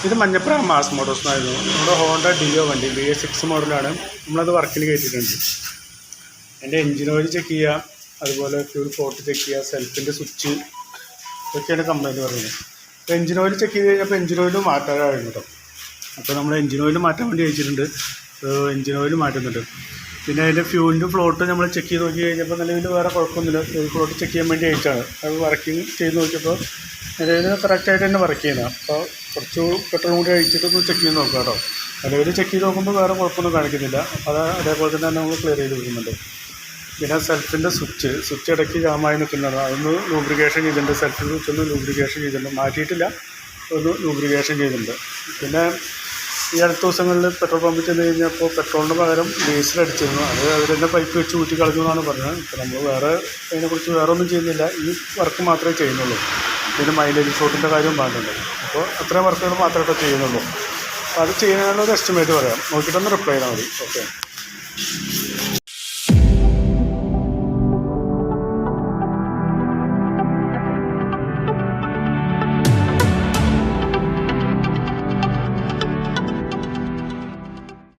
ഇത് മഞ്ഞപ്പുറ മാസ് മോട്ടോഴ്സിനായിരുന്നു. നമ്മുടെ Honda deo വണ്ടി BS6 മോഡലാണ്. നമ്മളത് വർക്കിൽ കയറ്റിയിട്ടുണ്ട്. എൻ്റെ എൻജിൻ ഓയിൽ ചെക്ക് ചെയ്യുക, അതുപോലെ ഫ്യൂൽ പോർട്ട് ചെക്ക് ചെയ്യുക, സെൽഫിൻ്റെ സ്വിച്ച്, ഇതൊക്കെയാണ് കംപ്ലയിൻറ്റ് പറയുന്നത്. അപ്പോൾ എൻജിൻ ഓയിൽ ചെക്ക് ചെയ്ത് കഴിഞ്ഞപ്പോൾ എൻജിൻ ഓയിൽ മാറ്റാനായിരുന്നു കേട്ടോ. അപ്പോൾ നമ്മൾ എൻജിൻ ഓയിൽ മാറ്റാൻ വേണ്ടി അയച്ചിട്ടുണ്ട്. എൻജിൻ ഓയിൽ മാറ്റുന്നുണ്ട്. പിന്നെ അതിൻ്റെ ഫ്യൂലിൻ്റെ ഫ്ലോട്ട് നമ്മൾ ചെക്ക് ചെയ്ത് നോക്കി കഴിഞ്ഞപ്പോൾ നിലവിൽ വേറെ കുഴപ്പമൊന്നുമില്ല. ഫ്യൂൽ ഫ്ലോട്ട് ചെക്ക് ചെയ്യാൻ വേണ്ടി അയച്ചാണ്. അത് വർക്കിംഗ് ചെയ്ത് നോക്കിയപ്പോൾ നിലവിൽ കറക്റ്റായിട്ട് തന്നെ വർക്ക് ചെയ്യുന്നത്. അപ്പോൾ കുറച്ച് പെട്രോൾ കൂടി അഴിച്ചിട്ടൊന്ന് ചെക്ക് ചെയ്ത് നോക്കാം കേട്ടോ. നിലവിൽ ചെക്ക് ചെയ്ത് നോക്കുമ്പോൾ വേറെ കുഴപ്പമൊന്നും കാണിക്കുന്നില്ല. അപ്പോൾ അതേപോലെ തന്നെ നമ്മൾ ക്ലിയർ ചെയ്ത് കൊടുക്കുന്നുണ്ട്. പിന്നെ സെൽഫിൻ്റെ സ്വിച്ച് ഇടയ്ക്ക് ജാമായി നിൽക്കുന്നതാണ്. അതൊന്ന് ലൂബ്രിക്കേഷൻ ചെയ്തിട്ടുണ്ട്. സെൽഫിൻ്റെ സ്വിച്ച് ഒന്ന് ലൂബ്രിക്കേഷൻ ചെയ്തിട്ടുണ്ട്. മാറ്റിയിട്ടില്ല, ഒന്ന് ലൂബ്രിക്കേഷൻ ചെയ്തിട്ടുണ്ട്. പിന്നെ ഈ അടുത്ത ദിവസങ്ങളിൽ പെട്രോൾ പമ്പിൽ ചെന്ന് കഴിഞ്ഞപ്പോൾ പെട്രോളിന് പകരം ഡീസൽ അടിച്ചിരുന്നു. അത് അവർ തന്നെ പൈപ്പ് വെച്ച് ഊറ്റി കളഞ്ഞു എന്നാണ് പറഞ്ഞത്. ഇപ്പോൾ നമ്മൾ വേറെ അതിനെക്കുറിച്ച് വേറെ ഒന്നും ചെയ്യുന്നില്ല. ഈ വർക്ക് മാത്രമേ ചെയ്യുന്നുള്ളൂ. പിന്നെ മൈലേജ് ഷോട്ടിൻ്റെ കാര്യം പറഞ്ഞിട്ടുണ്ട്. അപ്പോൾ അത്രയും വർക്കുകൾ മാത്രമേ ചെയ്യുന്നുള്ളൂ. അപ്പോൾ അത് ചെയ്യുന്നതിനുള്ള ഒരു എസ്റ്റിമേറ്റ് പറയാം. നോക്കിയിട്ടൊന്ന് റിപ്ലൈ ചെയ്താൽ മതി. ഓക്കെ.